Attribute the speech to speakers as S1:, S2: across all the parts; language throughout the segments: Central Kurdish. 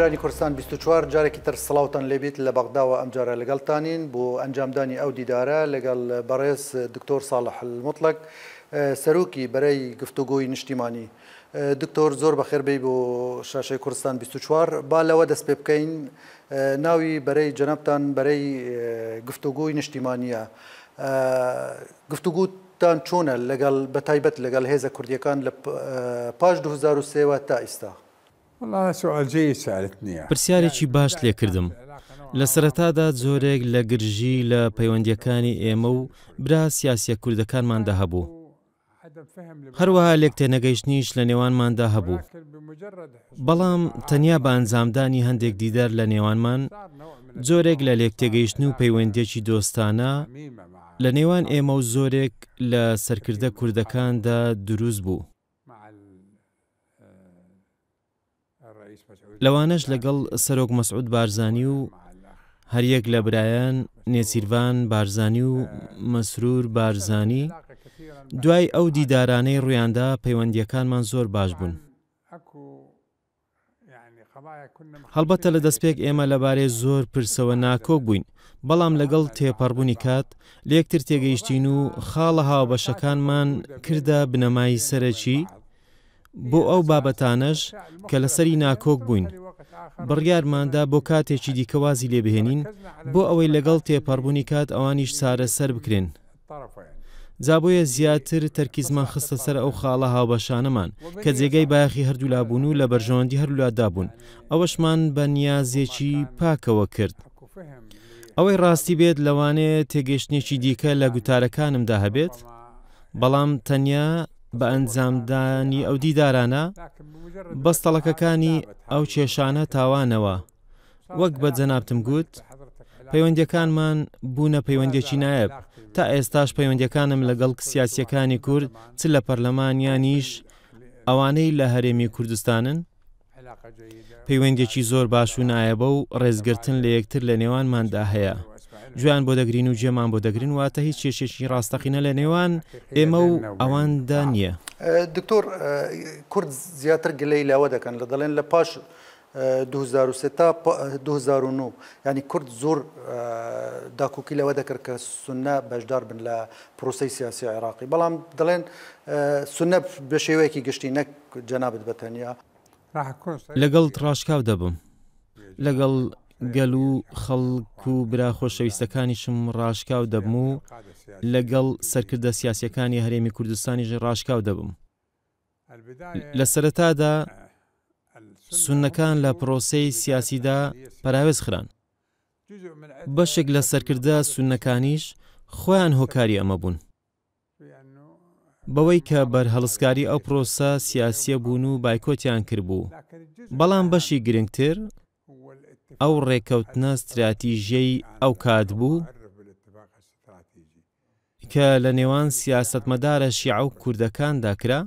S1: بەڕێوەبەرانی کوردستان 24 جارێکی تر سڵاوتان لێبێت لە بەغداوە ئەم جارە لەگەڵتانین بۆ ئەنجامدانی ئەو دیدارە لەگەڵ بەڕێز دکتۆر ساڵح الموطلق سەرۆکی بەرەی گفتوگۆی نیشتیمانی. دکتۆر زۆر بەخێربێی بۆ شاشەی کوردستان 24 با لەوە دەست پێ بکەین ناوی بەرەی جەنابتان بەرەی گفتوگۆی نیشتیمانیە. گفتوگوتان چۆنە لەگەڵ بەتایبەت لەگەڵ هێزە کوردیەکان لە پاش 2003 تا ئێستا؟
S2: والله سؤال جيد سألتني.
S3: پرسیارێکی باش لێ کردم. لە سەرەتادا زۆرێک لە گرژی لە پەیوەندیەکانی ئێمە و برا سیاسیە کوردەکانماندا هەبوو. هەروەها لێک تێنەگەیشتنیش لە نێوانماندا هەبوو. بەڵام تەنیا بە ئەنجامدانی هەندێک دیدار لە نێوانمان جۆرێک لە لێک تێگەیشتن و پەیوەندیەکی دۆستانە لە نێوان ئێمە و زۆرێک لە سەرکردە کوردەکاندا دروست بوو. لەوانەش لەگەڵ سەرۆک مەسعود بارزانی و هەریەک لە برایان نێچیروان بارزانی و مەسرور بارزانی دوای ئەو دیدارانەی ڕوویاندا پەیوەندیەکانمان زۆر باش بوون. هەڵبەتە لە دەستپێک ئێمە لەبارەی زۆر پرسەوە ناکۆک بووین، بەڵام لەگەڵ تێپەڕبوونی کات لە یەکتر تێگەیشتین و خاڵە هاوبەشەکانمان کردە بنەمای سەرەکی بۆ ئەو بابەتانەش کە لەسەری ناکۆک بووین. بڕیارماندا بۆ کاتێکی دیکە وازی لێبهێنین بۆ ئەوەی لەگەڵ تێپەڕبوونی کات ئەوانیش چارە سەر بکرێن. جابۆیە زیاتر تەرکیزمان خستە سەر ئەو خاڵە هاوبەشانەمان کە جێگەی بایەخی هەردوو لابوون و لە بەرژەوەندی هەردوولادا بوون. ئەوەشمان بە نیازێکی پاکەوە کرد. ئەوەی ڕاستی بێت لەوانەیە تێگەیشتنێکی دیکە لە گوتارەکانمدا هەبێت، بەڵام تەنیا بە ئەنجامدانی ئەو دیدارانە بەستەڵەکەکانی ئەو کێشانە تاوانەوە. وەک بە جەنابتم گوت، پەیوەندیەکانمان بوونە پەیوەندێکی نایب. تا ئێستاش پەیوەندیەکانم لەگەڵ سیاسیەکانی کورد چ لە پەرلەمانیانیش ئەوانەی لە هەرێمی کوردستانن پەیوەندێکی زۆر باش و نایەبە و ڕێزگرتن لە یەکتر لە نێوانماندا هەیە. گوێیان بۆ دەگرین و جێمان بۆ دەگرین، واتە هیچ کێشێکی ڕاستەقینە لە نێوان ئێمە و ئەواندا نییە.
S1: دکتۆر، کورد زیاتر گلەی لەوە دەکەن لە دەڵێن لە پاش 2003 تا 2009 ینی کورد زۆر داکوکی لەوە دەکرد کە سونە بەشدار بن لە پرۆسەی سیاسی عێراقی، بەڵام دەڵێن سونە بە شێوەیەکی گشتی نەک جەنابەت بەتەنیا
S3: لەگەڵ ڕاشکاو دەبم، لەگەڵ گەل و خەڵک و برا خۆشەویستەکانیشم ڕاشکاو دەبم و لەگەڵ سەرکردە سیاسیەکانی هەرێمی کوردستانیش ڕاشکاو دەبم. لە سەرەتادا سونەکان لە پرۆسەی سیاسیدا پەراوێز خران. بەشێک لە سەرکردە سونەکانیش خۆیان هۆکاری ئەمە بوون بەوەی کە بەرهەڵسکاری ئەو پرۆسە سیاسیە بوون و بایکۆتیان کردبوو. بەڵام بەشی گرنگتر ئەو ڕێکەوتنە استراتیژیەی ئەو کات بوو کە لە نێوان سیاسەتمەدارە شیعە و کوردەکاندا کرا.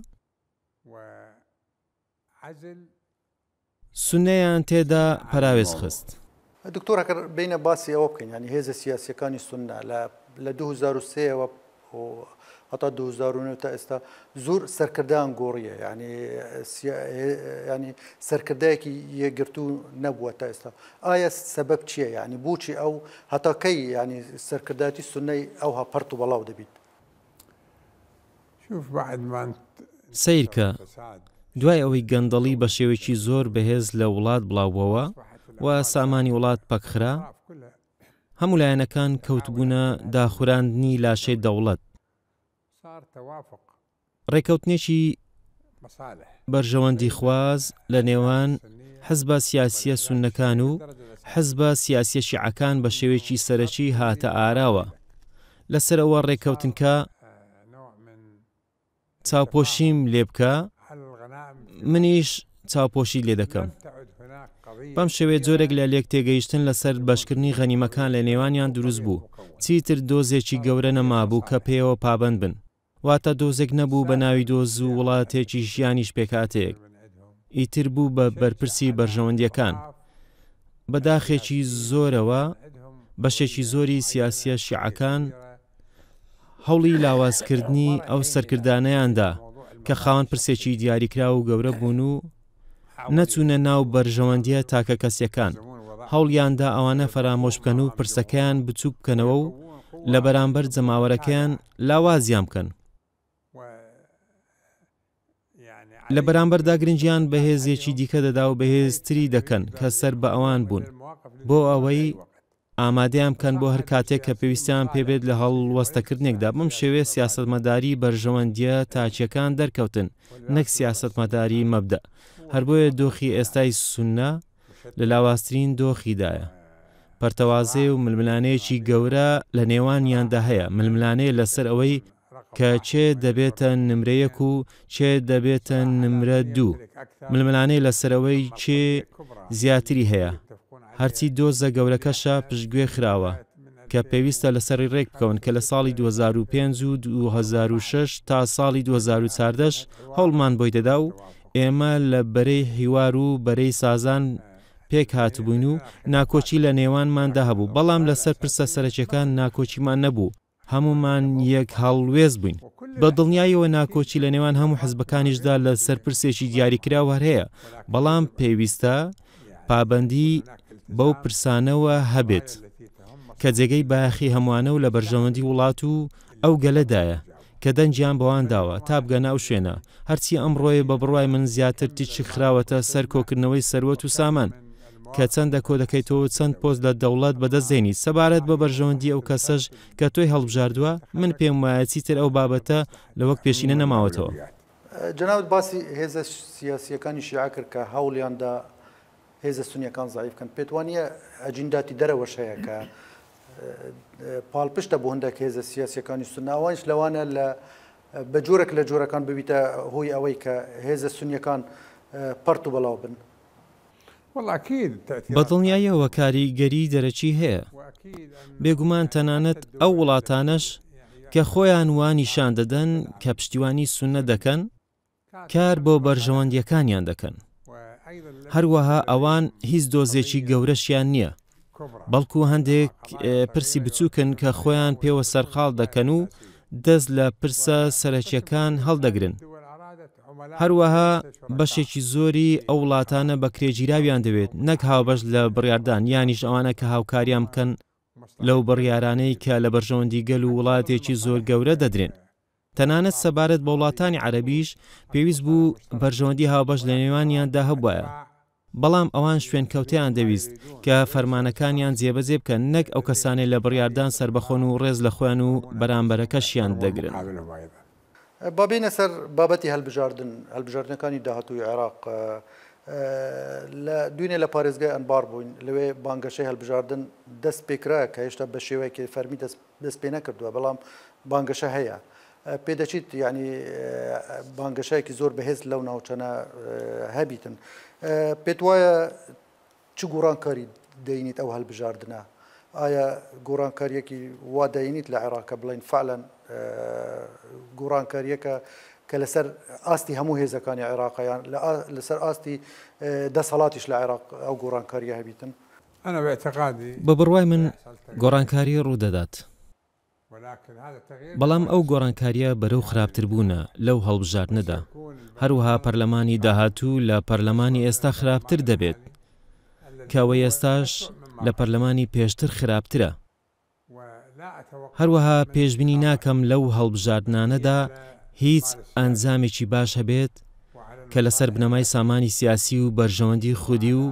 S3: سونەیان تێدا پەراوێز خست.
S1: دکتۆر، ئەگەر بینە باسی ئەوە بکەین، ینی هێزە سیاسیەکانی سونە لە 2003 هەتا 2009 تا ئێستا زۆر سەرکردیان گۆڕیە، ینی سەرکردایەکی یەکگرتو نەبووە تا ئێستا. ئایا سەبەب چییە؟ ینی بۆچی ئەو هەتاکەی ینی سەرکردایەتی سونەی ئەوها پەرت و بەڵاو دەبیت؟
S3: سیرکە دوای ئەوەی گەندەڵی بە شێوەیەکی زۆر بەهێز لە وڵات بڵاوبووەوە و سامانی وڵات پەکخرا، هەموو لایەنەکان کەوتبوونە داخوراندنی لاشەی دەوڵەت. ڕێکەوتنێکی بەرژەوەندی خواز لە نێوان حزبە سیاسیە سونەکان و حزبە سیاسیە شیعەکان بە شێوەیەکی سەرەکی هاتە ئاراوە. لەسەر ئەوە ڕێکەوتنکە چاوپۆشیم لێ بکە، منیش چاوپۆشی لێ دەکەم. بەم شێوەیە جۆرێک لە لێک تێگەیشتن لەسەر بەشکردنی غەنیمەکان لە نێوانیان دروست بوو. چیتر دۆزێکی گەورە نەمابوو کە پێیەوە پابەند بن، واتە دۆزێک نەبوو بە ناوی دۆز و وڵاتێکی ژیانیش پێکاتەیەک. ئیتر بوو بە بەرپرسی بەرژەوەندیەکان. بەداخێکی زۆرەوە بەشێکی زۆری سیاسیە شیعەکان هەوڵی لاوازکردنی ئەو سەرکردانەیاندا کە خاوەن پرسێکی دیاریکرا و گەورە بوون و نەچوونە ناو بەرژەوەندیە تاکە کەسیەکان هەوڵیاندا ئەوانە فەرامۆش بکەن و پرسەکەیان بچووک بکەنەوە و لە بەرامبەر جەماوەرەکەیان لاوازیان بکەن. لە بەرامبەردا گرنگیان بەهێزێکی دیکە دەدا و بەهێزتری دەکەن کە سەر بە ئەوان بوون بۆ ئەوەی ئامادەیان بکەن بۆ هەر کاتێک کە پێویستیان پێبێت لە هەڵوەستەکردنێکدا بەم شێوەیە سیاسەتمەداری بەرژەوەندیە تاچیەکان دەرکەوتن نەک سیاسەتمەداری مەبدە. هەر بۆیە دۆخی ئێستای سوننا لە لاوااسترین دۆخیدایە. پەرتەوازێ و ململانەیەکی گەورە لە نێوانیاندا هەیە، ململانەیە لەسەر ئەوەی کە چێ دەبێتە نمرەیەک و چێ دەبێتە نمرە دوو، ململانەی لەسەرەوەی چێ زیاتری هەیە. هەرچی دۆزە گەورەکەشە پشتگوێ خراوە کە پێویستە لەسەری ڕێک بکەون کە لە ساڵی 2005 و 2006 تا ساڵی 2014 هەوڵمان بۆی دەدا و ئێمە لە بەرەی هیوار و بەرەی سازان پێک هاتبووین و ناکۆچی لە نێوانماندا هەبوو، بەڵام لەسەر پرسە سەرچەکان ناکۆچیمان نەبوو، هەمومان یەک هەڵوێز بووین. بە دڵنیاییەوە ناکۆچی لە نێوان هەموو حزبەکانیشدا لە سەرپرسێکی دیاریکراوە هەیە، بەڵام پێویستە پابەندی بەو پرسانەوە هەبێت کە جێگەی باخی هەمووانە و لە بەرژەوەندی وڵات و ئەو گەلەدایە کە دەنجیان بەوان داوە تا بگەنە ئەو شوێنە. هەرچی ئەمڕۆیە بە بڕوای من زیاتر تیچ خراوەتە سەر کۆکردنەوەی سەروەت و سامان کە چەندە کۆ دەکەیتەوە چەند پۆست لە دەوڵەت بەدەستێنی سەبارەت بە بەرژەوەندی ئەو کەسەش کە تۆی هەڵبژاردووە. من پێم وایە چیتر ئەو بابەتە لە وەک پێشینە نەماوەتەوە.
S1: جەنابەت باسی هێزە سیاسیەکانی شیعە کرد کە هەوڵیاندا هێزە سونیەکان زعیفکەن. پێت وانییە ئەجنداتی دەرەوەش هەیە کە پاڵپشتە بۆ هەندێک هێزە سیاسیەکانی سوننا ئەوانش لەوانە لە بە جۆرێک لە جۆرەکان ببیتە هۆی ئەوەی کە هێزە سونیەکان پەرت و بەڵاو بن.
S3: بەدڵنیاییەوە کاریگەری دەرەچی هەیە، بێگومان تەنانەت ئەو وڵاتانەش کە خۆیان وا نیشان دەدەن کە پشتیوانی سونە دەکەن کار بۆ بەرژەوەندیەکانیان دەکەن. هەروەها ئەوان هیچ دۆزێکی گەورەشیان نییە، بەڵکو هەندێک پرسی بچووکن کە خۆیان پێوە سەرخاڵ دەکەن و دەست لە پرسە سەرەکیەکان هەڵدەگرن. هەروەها بەشێکی زۆری ئەو وڵاتانە بە کرێگیراویان دەوێت نەک هاوبەش لە بڕیاردان، یانیش ئەوانە کە هاوکاریان بکەن لەو بڕیارانەی کە لە بەرژەوەندی گەل و وڵاتێکی زۆر گەورە دەدرێن. تەنانەت سەبارەت بە وڵاتانی عەرەبیش پێویست بوو بەرژەوەندی هاوبەش لە نێوانیاندا هەبوایە، بەڵام ئەوان شوێن کەوتیان دەویست کە فەرمانەکانیان جێبەجێ بکەن نەک ئەو کەسانەی لە بڕیاردان سربەخۆن و ڕێز لە خۆیان و بەرامبەرەکەشیان دەگرن.
S1: بابینە سەر بابەتی هەڵبژاردنەکانی داهاتووی عێراق لە دوینێ لە پارێزگای ئەنبار بووین، لەوێ بانگەشەی هەڵبژاردن دەست پێکرا کە هێشتا بە شێوەیەکی فەرمی دەست پێ نەکردووە، بەڵام بانگەشە هەیە. پێدەچیت ینی بانگەشەیەکی زۆر بەهێز لەو ناوچەنە هەبیتن. پێت وایە چ گۆڕانکاری دەینیت ئەو هەڵبژاردنە؟ ئایا گۆڕانکاریەکی وا دەینیت لە عێراق بڵین فعلەن گۆڕانکاریەکە کە لەسەر ئاستی هەموو هێزەکانی عێراقیان لەسەر ئاستی دەسەڵاتیش لە عێراق ئەو گۆڕانکاریە هەبیتن؟
S3: بە بڕوای من گۆڕانکاری ڕوودەدات، بەڵام ئەو گۆڕانکاریە بەرەو خراپتر بوونە لەو هەڵبژاردنەدا. هەروەها پەرلەمانی داهاتوو لە پەرلەمانی ئێستا خراپتر دەبێت کەوەی ئێستاش لە پەرلەمانی پێشتر خراپترە. هەروەها پێشبینی ناکەم لەو هەڵبژاردنانەدا هیچ ئەنجامێکی باش هەبێت کە لەسەر بنەمای سامانی سیاسی و بەرژەوەندی خودی و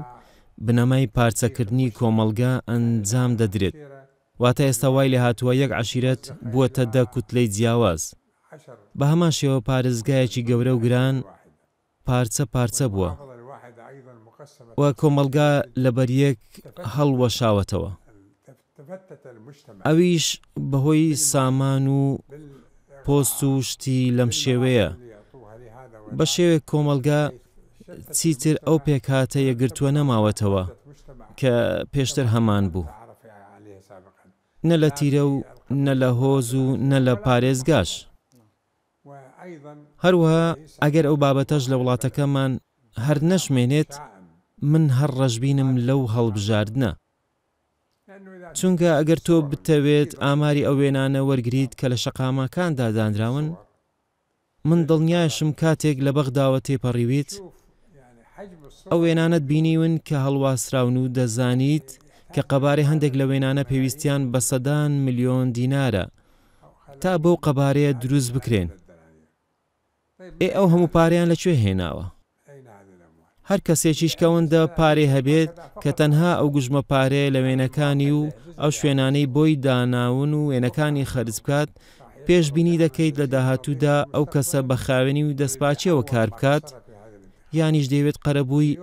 S3: بنەمای پارچەکردنی کۆمەڵگا ئەنجام دەدرێت. واتە ئێستا وای لێ هاتووە یەک عەشیرەت بووەتە 10 کوتلەی جیاواز. بە هەمان شێوە پارێزگایەکی گەورە و گران پارچە بووە و کۆمەڵگا لەبەریەک هەڵوەشاوەتەوە. ئەویش بەهۆی سامان و پۆست و شتی لەم شێوەیە. بە شێوێک کۆمەڵگا چیتر ئەو پێکهاتە یەکگرتووە نەماوەتەوە کە پێشتر هەمان بوو، نە لە تیرە و نە لە هۆز و نە لە پارێزگاش. هەروەها ئەگەر ئەو بابەتەش لە وڵاتەکەمان هەر نەشمێنێت، من هەر ڕەشبینم لەو هەڵبژاردنە، چونکە ئەگەر تۆ بتەوێت ئاماری ئەو وێنانە وەرگریت کە لە شەقامەکاندا دانراون، من دڵنیایشم کاتێک لە بەغداوە تێپەڕیویت ئەو وێنانت بینیون کە هەڵواسراون و دەزانیت کە قەبارەی هەندێک لە وێنانە پێویستیان بە سەدان ملیۆن دینارە تا بەو قەبارەیە دروست بکرێن. ئەو هەموو پارەیان لەکوێ هێناوە؟ هەر کەسێکیش کەوەندە پارێ هەبێت کە تەنها ئەو گوژمە پارەیە لە وێنەکانی و ئەو شوێنانەی بۆی داناون و وێنەکانی خەرج بکات، پێشبینی دەکەیت لە داهاتوودا ئەو کەسە بە خاوێنی و دەستپاچیەوە کار بکات، یانیش دەیەوێت قەرەبووی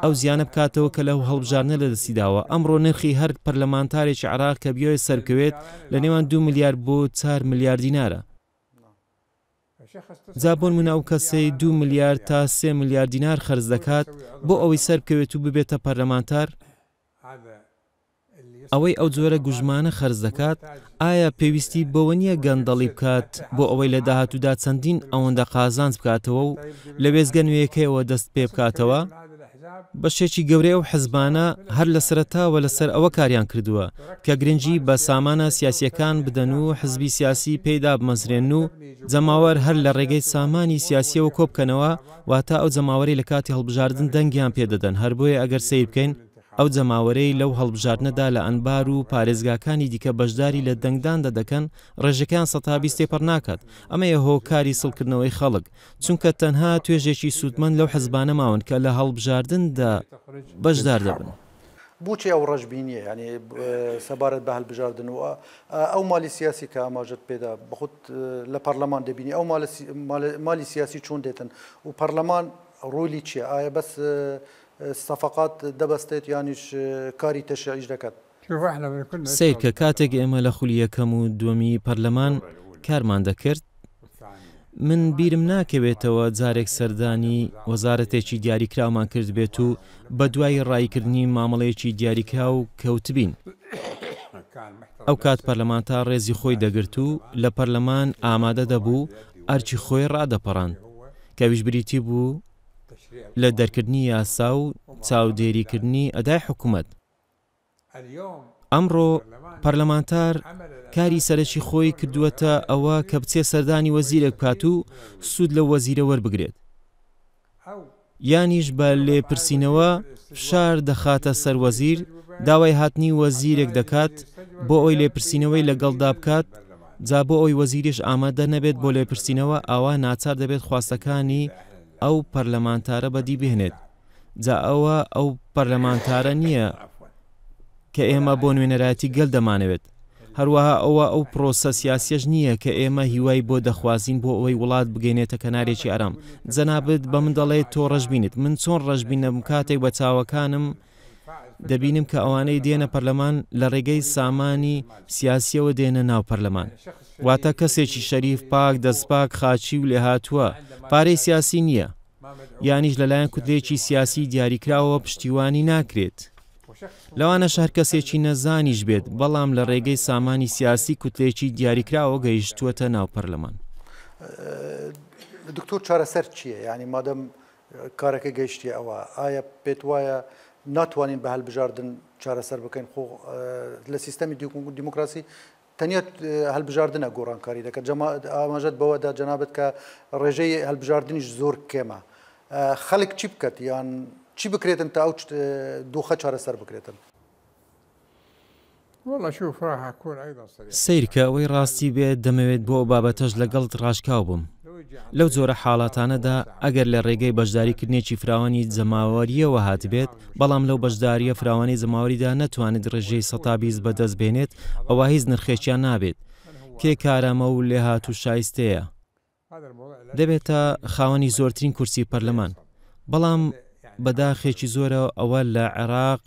S3: ئەو زیانە بکاتەوە کە لەو هەڵبژارنە لە دەستیداوە. ئەمڕۆ نرخی هەر پەرلەمانتارێکی عێراق کە بیۆی سەرکەوێت لە نێوان 2 میلیارد بۆ 4 میلیارد دینارە. جا بۆ نمونە ئەو کەسەی 2 میلیارد تا 3 میلیارد دینار خەرج دەکات بۆ ئەوەی سەرکەوێت و ببێتە پەرلەمانتار، ئەوەی ئەو جۆرە گوژمانە خەرج دەکات، ئایا پێویستی بەوە نییە گەندەڵی بکات بۆ ئەوەی لە داهاتوودا چەندین ئەوەندە قازانج بکاتەوە و لە وێزگە نوێیەکەیەوە دەست پێ بکاتەوە؟ بەشێکی گەورەی ئەو حزبانە هەر لە سەرەتاوە لەسەر ئەوە کاریان کردووە کە گرنگی بە سامانە سیاسیەکان بدەن و حزبی سیاسی پێیدا بمەزرێن و جەماوەر هەر لە ڕێگەی سامانی سیاسیەوە کۆبکەنەوە، واتە ئەو جەماوەری لە کاتی هەڵبژاردن دەنگیان پێدەدەن. هەر بۆیە ئەگەر سیر بکەین ئەو جەماوەرەی لەو هەڵبژاردنەدا لە ئەنبار و پارێزگاکانی دیکە بەشداری لە دەنگدان دەدەکەن، ڕێژەکەیان 120 تێپەڕ ناکات. ئەمەیە هۆکاری سڵکردنەوەی خەڵک، چونکە تەنها توێژێکی سوودمەند لەو حزبانە ماون کە لە هەڵبژاردندا بەشدار دەبن.
S1: بۆچی ئەو ڕەشبینیە، ینی سەبارەت بە هەڵبژاردنەوە ئەو مالی سیاسی کە ئاماژەت پێدا بەخود لە پەرلەمان دەبینی ئەو مالی سیاسی چۆن دێتن و پەرلەمان ڕۆلی چییە؟ ئایا بەس صفقات دەبەستێت یانیش کاری تەشەعیش دەکات؟
S3: سیر کە کاتێک ئێمە لە خولی یەکەم و دووەمی پەرلەمان کارمان دەکرد، من بیرم ناکەوێتەوە جارێک سەردانی وەزارەتێکی دیاریکراومان کرد بێت و بە دوای ڕایکردنی مامەڵەیەکی دیاریکرا و کەوتبین. ئەو کات پەرلەمانتار ڕێزی خۆی دەگرت و لە پەرلەمان ئامادە دەبوو ئەرچی خۆی ڕادەپەڕاند کە ویژبریتی بوو لە دەرکردنی یاسا و چاودێریکردنی ئەدای حکوومەت. ئەمڕۆ پەرلەمانتار کاری سەرەکی خۆی کردووەتە ئەوە کە بچێ سەردانی وەزیرێک بکات و سوود لە وەزیرە وەربگرێت، یانیش بە لێپرسینەوە فشار دەخاتە سەر وەزیر، داوای هاتنی وەزیرێک دەکات بۆ ئەوی لێپرسینەوەی لەگەڵدا بکات، جا بۆ ئەوی وەزیریش ئامادە نەبێت بۆ لێپرسینەوە، ئاوا ناچار دەبێت خواستەکانی ئەو پەرلەمانتارە بەدی بهێنێت. جا ئەوە ئەو پەرلەمانتارە نییە کە ئێمە بۆ نوێنەرایەتی گەل دەمانەوێت، هەروەها ئەوە ئەو پرۆسە سیاسیەش نییە کە ئێمە هیوای بۆ دەخوازین بۆ ئەوەی وڵات بگەینێتە کەنارێکی ئارام. جەنابەت بە من دەڵێت تۆ ڕەشبینیت، من چۆن ڕەشبینەم کاتێک بە چاوەکانم دەبینم کە ئەوانەی دێنە پەرلەمان لە ڕێگەی سامانی سیاسیەوە دێنە ناو پەرلەمان، واتە کەسێکی شەریف پاک دەستپاک خاچی و لێهاتووە، پارەی سیاسی نییە، یانیش لەلایەن کوتلێکی سیاسی دیاریکراوە پشتیوانی ناکرێت. لەوانە شەهر کەسێکی نەزانیش بێت، بەڵام لە ڕێگەی سامانی سیاسی کوتلێکی دیاریکراوە گەیشتووەتە ناو پەرلەمان.
S1: دکتۆر چارەسەر چییە؟ ینی مادەم کارەکە گەیشتی ئەوە، ئایا پێت وایە ناتوانین بە هەڵبژاردن چارەسەر بکەین؟ خۆ لە سیستەمی دیموکراسی تەنیا هەڵبژاردنە گۆڕانکاری دەکات. ئاماژەت بەوەدا جەنابەت کە ڕێژەی هەڵبژاردنیش زۆر کێمە. خەڵک چی بکات یان چی بکرێتن تا ئەو دۆخە چارەسەر بکرێتن؟
S3: سیر کە ئەوەی ڕاستی بێت دەمەوێت بۆ بابەتەش لەگەڵت ڕاشکاو بم. لەو جۆرە حاڵاتانەدا ئەگەر لە ڕێگەی بەشداریکردنێکی فراوانی جەماوەریەوە هاتبێت، بەڵام لەو بەشداریە فراوانی جەماوەریدا نەتوانێت ڕێژەی 120 بەدەست بێنێت، ئەوە هیچ نرخێکیان نابێت. کێ کارەمە و لێهات و شایستەیە دەبێتە خاوەنی زۆرترین کورسی پەرلەمان، بەڵام بەداخێکی زۆرە ئەوە لە عێراق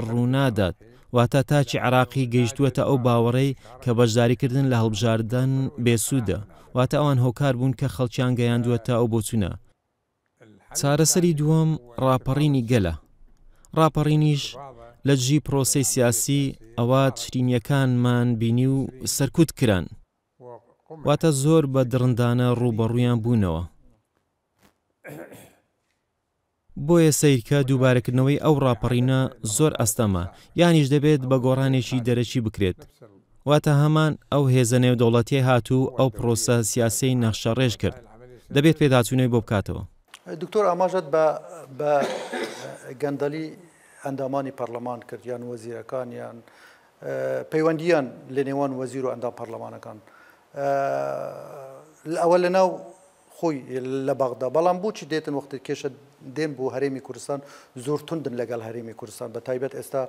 S3: ڕوونادات، واتە تاچی عێراقی گەیشتووەتە ئەو باوەڕەی کە بەشداریکردن لە هەڵبژاردن بێسوودە، واتە ئەوان هۆکار بوون کە خەڵکیان گەیاندووەتە ئەو بۆچوونە. چارەسەری دووەم ڕاپەڕینی گەلە. ڕاپەڕینیش لە جی پرۆسەی سیاسی ئەوە چرینیەکانمان بینی و سەرکوت کران، واتە زۆر بە درندانە ڕوبەڕوویان بوونەوە. بۆیە سیرکە دووبارەکردنەوەی ئەو ڕاپەڕینە زۆر ئەستەمە، یانیش دەبێت بە گۆڕانێکی دەرەکی بکرێت، واتە هەمان ئەو هێزە نێودەوڵەتیە هاتوو ئەو پرۆسە سیاسی نەخشە ڕێژ کرد، دەبێت پێداچوونەوەی بۆ بکاتەوە.
S1: دکتۆر ئاماژەت بە گەندەلی ئەندامانی پەرلەمان کرد یان وەزیرەکان یان پەیوەندیان لە نێوان وەزیر و ئەندام پەرلەمانەکان ئەوە لەناو خۆی لە بەغدا بەڵام بۆچی دێتن وەختی کێشە دێن بۆ هەرێمی کوردستان زۆر توندن لەگەڵ هەرێمی کوردستان بە تایبەت ئێستا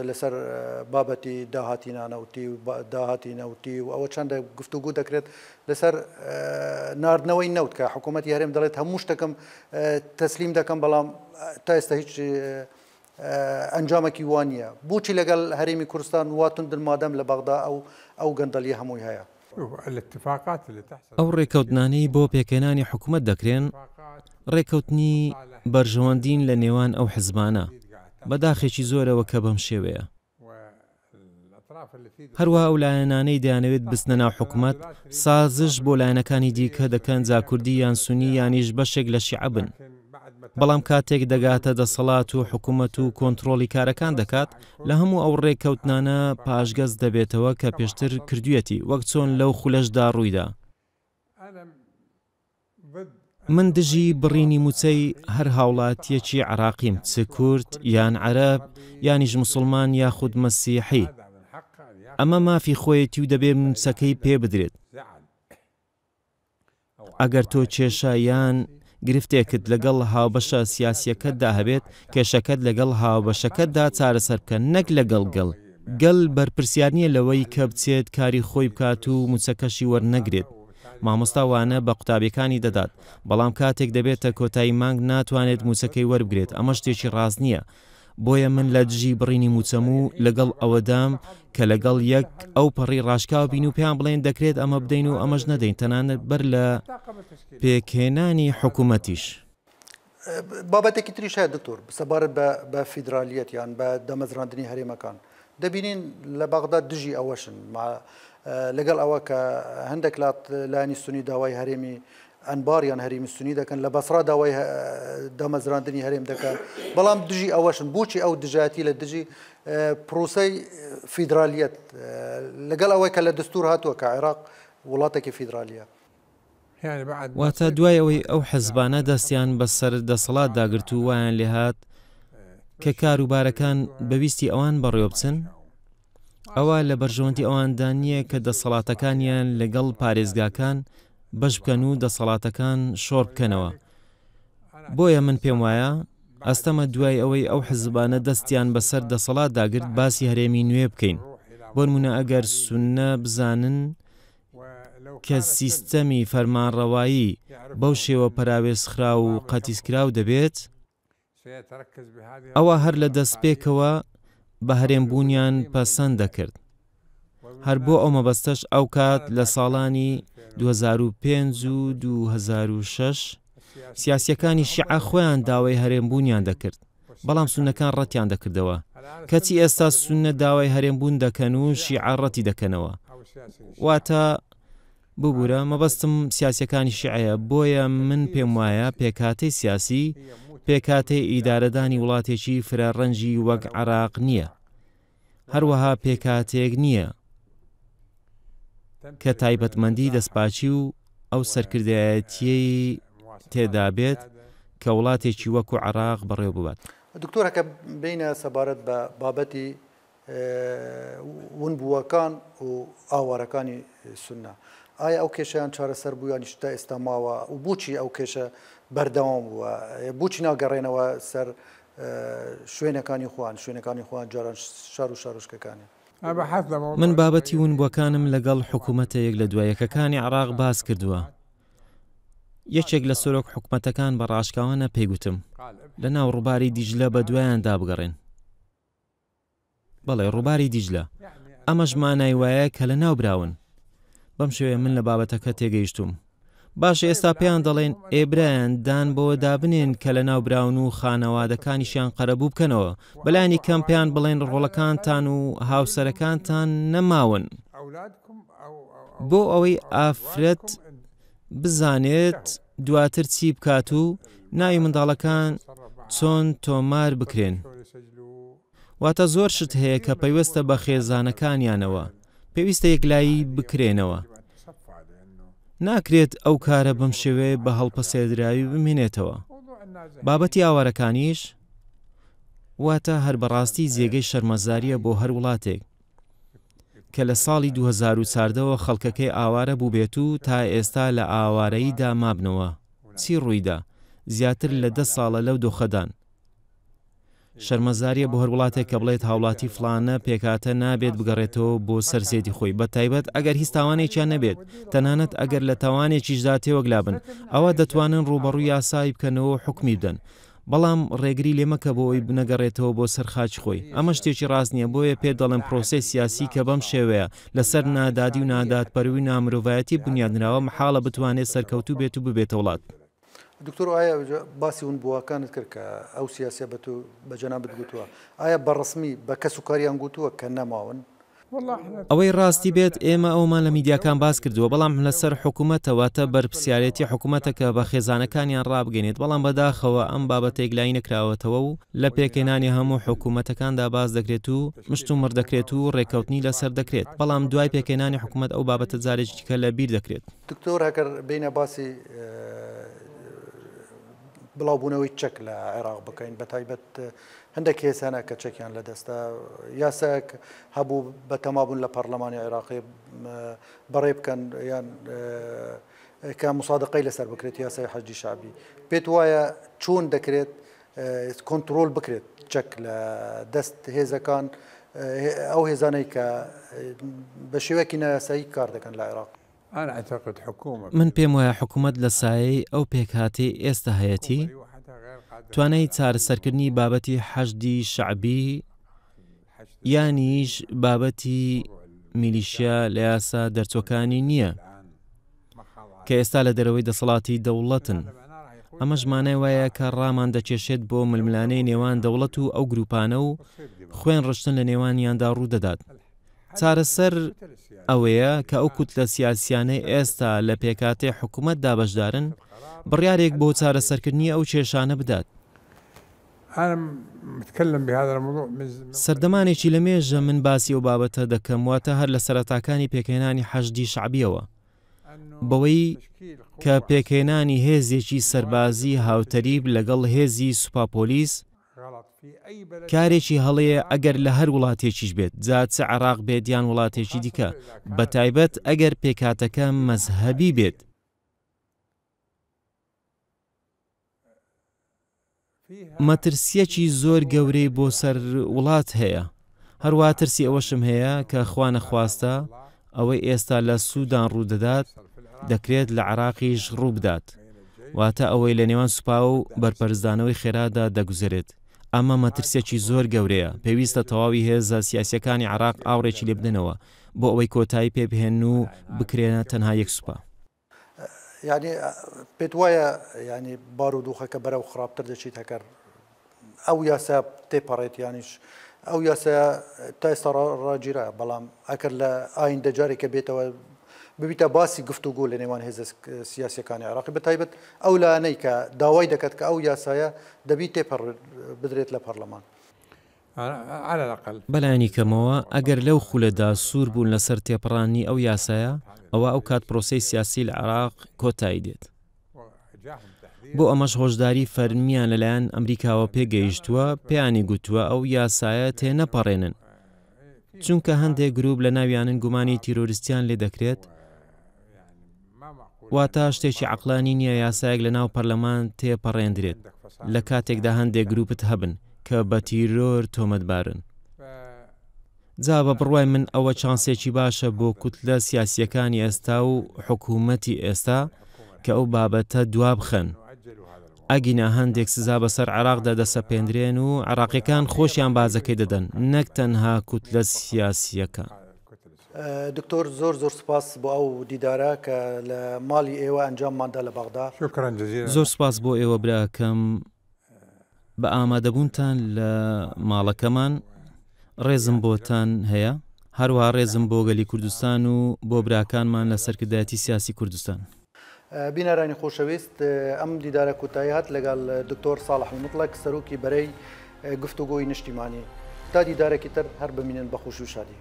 S1: لەسەر بابەتی داهاتی نانەوتی و داهاتی نەوتی و ئەوە چەندە گفتوگو دەکرێت لەسەر ناردنەوەی نەوت کە حکوومەتی هەرێم دەڵێت هەموو شتەکەم تەسلیم دەکەم بەڵام تا ئێستا هیچ ئەنجامێکی وانە بۆچی لەگەڵ هەرێمی کوردستان واتوندن مادەم لە بەغدا ئەو گەندەلی هەمووی هەیە
S3: ئەو ڕێکەوتنانەی بۆ پێکەنانی حکوومەت دەکرێن ڕێکەوتنی بەرژەوەندین لە نێوان ئەو حزبانە بەداخێکی زۆرەوە کە بەم شێوەیە هەروە ئەو لایەنانەی دەیانەوێت بستنە ناو حکوومەت سازش بۆ لایەنەکانی دیکە دەکەن جا کوردی یان سونی یانیش بەشێک لە شیعە بن بەڵام کاتێک دەگاتە دەسەڵات و حکوومەت و کۆنتڕۆلی کارەکان دەکات لە هەموو ئەو ڕێککەوتنانە پاشگەز دەبێتەوە کە پێشتر کردوێتی وەک چۆن لەو خولەشدا ڕوویدا من دژی بڕینی موچەی هەر هاوڵاتیەکی عراقیم چ کورد یان عەرەب یانیش موسڵمان یاخود مەسیحی ئەمە مافی خۆیەتی و دەبێ موچەکەی پێ بدرێت ئەگەر تۆ کێشە یان گرفتێکت لەگەڵ هاوبەشە سیاسیەکەتدا هەبێت کێشەکەت لەگەڵ هاوبەشەکەتدا چارەسەر بکە نەک لەگەڵ گەڵ بەرپرسیار نییە لەوەی کە بچێت کاری خۆی بکات و موچەکەشی وەرنەگرێت مامۆستا وانە بە قوتابیەکانی دەدات بەڵام کاتێک دەبێتە کۆتایی مانگ ناتوانێت موچەکەی وەربگرێت ئەمە شتێکی ڕاست نییە بۆیە من لە دژی بڕینی موچەم و لەگەڵ ئەوەدام کە لەگەڵ یەک ئەو پەڕی ڕاشکاو بین و پێیان بڵێن دەکرێت ئەمە بدەین و ئەمەش نەدەین تەنانەت بەر لە پێکهێنانی حکوومەتیش
S1: بابەتێکی تریش هەیە دکتۆر سەبارەت بە فیدرالیەت یان بە دەمەزراندنی هەرێمەکان دەبینین لە بەغدا دژی ئەوەشن لەگەڵ ئەوە کە هەندێک لایەنی سونی داوای هەرێمی ئەنباریان هەرێمی سونی دەکەن لە بەسرا داوای دەمەزراندنی هەرێم دەکەن بەڵام دژی ئەوەشن بۆچی ئەو دژایەتی لە دژی پرۆسەی فیدرالیەت لەگەڵ ئەوەی کە لە دەستور هاتووە کە عێراق وڵاتێکی فیدرالیە
S3: واتە دوای ئەوەی ئەو حەزبانە دەستیان بەسەر دەسەڵات داگرت و وایان لێهات کە کاروبارەکان بەویستی ئەوان بەڕێوە بچن ئەوە لە بەرژەوەندی ئەواندا نییە کە دەسەڵاتەکانیان لەگەڵ پارێزگاکان بەش بکەن و دەسەڵاتەکان شۆڕ بکەنەوە بۆیە من پێم وایە ئەستەمە دوای ئەوەی ئەو حزبانە دەستیان بەسەر دەسەڵات داگرت باسی هەرێمی نوێ بکەین بۆ نمونە ئەگەر سونە بزانن کە سیستەمی فەرمانڕەوایی بەو شێوە پەراوێزخرا و قەتیسکراو دەبێت ئەوە هەر لە دەستپێکەوە بە هەرێمبوونیان پەسەند دەکرد هەر بۆ ئەو مەبەستەش ئەو کات لە ساڵانی 2005 و 2006 سیاسیەکانی شیعە خۆیان داوای هەرێمبوونیان دەکرد بەڵام سونەکان ڕەتیان دەکردەوە کەچی ئێستا سونە داوای هەرێمبوون دەکەن و شیعە ڕەتی دەکەنەوە واتە ببوورە مەبەستم سیاسیەکانی شیعەیە بۆیە من پێم وایە پێکاتەی سیاسی پێکاتەی ئیدارەدانی وڵاتێکی فرەڕەنجی وەک عێراق نییە هەروەها پێکاتێک نییە کە تایبەتمەندی دەستپاچی و ئەو سەرکردایەتیەی تێدا بێت کە وڵاتێکی وەکو عێراق بەڕێوە ببات
S1: دکتۆرەکە بینە سەبارەت بە بابەتی ونبووەکان و ئاوارەکانی سونە ئایا ئەو کێشیان چارەسەر بوو یانی شتا ئێستا ماوە و بۆچی ئەو کێشە بەردەوام بووە بۆچی ناگەڕێنەوە سەر شوێنەکانی خوان جاران شار و شارۆچکەکانی
S3: من بابەتی ونبووەکانم لەگەڵ حکوومەتەیەک لە دوایەکەکانی عێراق باس کردووە یەکێک لە سۆرۆک حکوومەتەکان بە ڕاشکاوانە پێیگوتم لە ناو ڕووباری دیجلە بە دوایاندا بگەڕێن بەڵێ ڕووباری دیجلە ئەمەش مانای وایە کە لە ناو براون بەم شێوەیە من لە بابەتەکە تێگەیشتوم باش ئێستا پێیان دەڵێن ئێبرایان دان بۆ دابنێن کە لە ناو براون و خانەوادەکانیشیان قەرەبوو بکەنەوە بەلایانی کەم پێیان بڵێن ڕۆڵەکانتان و هاوسەرەکانتان نەماون بۆ ئەوەی ئافرەت بزانێت دواتر چی بکات و ناوی منداڵەکان چۆن تۆمار بکرێن واتە زۆر شت هەیە کە پەیوەستە بە خێزانەکانیانەوە پێویستە یەکلایی بکرێنەوە ناکرێت ئەو کارە بەم شێوەیە بە هەڵپەسێدراوی بمێنێتەوە بابەتی ئاوارەکانیش واتە هەر بەڕاستی جێگەی شەرمەزاریە بۆ هەر وڵاتێک کە لە ساڵی 2014ەوە خەڵکەکەی ئاوارە بوو بێت و تا ئێستا لە ئاوارەییدا مابنەوە. چی ڕوویدا؟ زیاتر لە 10 ساڵە لەو دۆخەدان. شەرمەزاریە بۆ هەر وڵاتێک کە بڵێت هاوڵاتی فلانە پێکاتە نابێت بگەڕێتەوە بۆ سەرزێتی خۆی، بە تایبەت ئەگەر هیچ تاوانێکیان نەبێت، تەنانەت ئەگەر لە تاوانێکیشدا تێوەگلابن، ئەوە دەتوانن ڕوبەڕووی یاسایی بکەنەوە و حکمی بدەن. بەڵام ڕێگری لێمەکە بۆ ئەوی بنەگەڕێتەوە بۆ سەرخاچ خۆی. ئەمە شتێکی ڕاست نییە، بۆیە پێ دەڵێن پرۆسەی سیاسی کە بەم شێوەیە لەسەر نادادی و نادادپەروی نامرۆڤایەتی بنیادنراوە محاڵە بتوانێت سەرکەوتوو بێت و ببێتە وڵات.
S1: دکتۆر ئایا باسی هون بووەکانت کرد کە ئەو سیاسە بە تو بەجەنابەت گوتووە، ئایا بەڕسمی بە کەس و کاریان گوتووە کە نەماون؟
S3: ئەوەی ڕاستی بێت ئێمە ئەومان لە میدیاکان باس کردووە، بەڵام لەسەر حکوومەتەوەتە بەرپرسیارەتی حکوومەتە کە بە خێزانەکانیان ڕابگەنێت، بەڵام بەداخەوە ئەم بابەتێک لای نەکراوەتەوە و لە پێکێنانی هەموو حکوومەتەکاندا باس دەکرێت و مشت و مردەکرێت و ڕێکەوتنی لەسەر دەکرێت، بەڵام دوای پێکێنانی حکوومەت ئەو بابەتە جارێکیکە لە بیر دەکرێت.
S1: دکتۆر هەکەر بینە باسی بڵاوبوونەوەی چەک لە عێراق بکەین، بە تایبەت هەندێک کێسانە کە چەکیان لە دەستە یاساک هەبوو بە تەمابوون لە پەرلەمانی عێراقی بەڕێ بکەن یان کە مسادقەی لەسەر بکرێت یاسای حەجی شعبی. پێت وایە چۆن دەکرێت کۆنتڕۆل بکرێت چەک لە دەست هێزەکان ئەو هێزانەی کە بە شێوەیەکی نایاسایی کار دەکەن لە عێراق؟
S3: من پێم وایە حکوومەت لە سایەی ئەو پێکهاتی ئێستا هەیەتی توانای چارەسەرکردنی بابەتی حەشدی شعبی یانیش بابەتی میلیشیا لە یاسا دەرچۆکانی نییە کە ئێستا لە دەرەوەی دەسەڵاتی دەوڵەتن. ئەمە ژمانای وایە کە ڕامان دەکێشێت بۆ ململانەی نێوان دەوڵەت و ئەو گروپانە و خوێن ڕشتن لە نێوانیاندا ڕوودەدات. چارەسەر ئەوەیە کە ئەو کوتلە سیاسیانەی ئێستا لە پێکاتێ حکوومەتدا بەشدارن بڕیارێک بۆ چارەسەرکردنی ئەو کێشانە بدات. سەردەمانێکی لە مێژە من باسی ئەو بابەتە دەکەم، واتە هەر لە سەرەتاکانی پێکهێنانی حەشدی شعبیەوە بەوەی کە پێکهێنانی هێزێکی سەربازی هاوتەریب لەگەڵ هێزی سوپاپۆلیس کارێکی هەڵەیە ئەگەر لە هەر وڵاتێکیش بێت، جا چ عێراق بێت یان وڵاتێکی دیکە، بە تایبەت ئەگەر پێکاتەکە مەزهەبی بێت. مەترسیەکی زۆر گەورەی بۆ سەر وڵات هەیە. هەروە ترسی ئەوەشم هەیە کە خوا نەخواستە ئەوەی ئێستا لە سوودان ڕوودەدات دەکرێت لە عێراقیش ڕوو بدات، واتە ئەوەی لە نێوان سوپا و بەرپەرزدانەوەی خێرادا دەگوزرێت. ئەمە مەترسیەکی زۆر گەورەیە. پێویستە تەواوی هێزە سیاسیەکانی عێراق ئاوڕێکی لێ بدنەوە بۆ ئەوەی کۆتایی پێبهێن و بکرێنە تەنها یەک سوپا.
S1: یعنی پێت وایە ینی بارودۆخەکە بەرەو خراپتر دەچیت هەکەر ئەو یاسا تێپەڕێت، یانیش ئەو یاسا تا ئێستا ڕاگیرە، بەڵام ئەکەر لە ئایندە جارێکە بێتەوە ببیتە باسی گفتوگۆ لە نێوان هێزە سیاسیەکانی عێراقی، بە تایبەت ئەو لایەنەی کە داوای دەکات کە ئەو یاسایە دەبی تێپەڕ بدرێت لە پەرلەمان.
S3: بەلایانی کەمەوە ئەگەر لەو خولەدا سوور بوون لەسەر تێپەڕانی ئەو یاسایە، ئەوە ئەو کات پرۆسەی سیاسی لە عێراق کۆتایی دێت. بۆ ئەمەش هۆشداری فەرمیان لەلایەن ئەمریکاوە پێگەیشتووە، پێیانی گوتووە ئەو یاسایە تێنەپەڕێنن، چونکە هەندێک گروپ لە ناویانن گومانی تیرۆریستیان لێ دەکرێت، واتە شتێکی عەقلانی نییە یاسایەک لە ناو پەرلەمان تێپەڕێندرێت لە کاتێکدا هەندێک گروپت هەبن کە بە تیرۆر تۆمەتبارن. جا بە بڕوای من ئەوە چانسێکی باشە بۆ کوتلە سیاسیەکانی ئێستا و حکوومەتی ئێستا کە ئەو بابەتە دوا بخەن. ئەگینا هەندێک سزا بەسەر عێراقدا دەسەپێندرێن و عێراقیەکان خۆشیان بازەکەی دەدەن، نەک تەنها کوتلە سیاسیەکە.
S1: دکتۆر زۆر سپاس بۆ ئەو دیدارە کە لە ماڵی ئێوە ئەنجامماندا لە بەغدا.
S3: زۆر سپاس بۆ ئێوە براکەم بە ئامادەبوونتان لە ماڵەکەمان. ڕێزم بۆتان هەیە، هەروها ڕێزم بۆ گەلی کوردستان و بۆ براکانمان لە سەرکردایەتی سیاسی کوردستان.
S1: بینەرانی خۆشەویست، ئەم دیدارە کۆتایی هات لەگەڵ دکتۆر ساڵح الموطلق سەرۆکی بەرەی گفتوگۆی نیشتیمانی. تا دیدارێکی تر هەر ببینن بە خۆشی و شادی.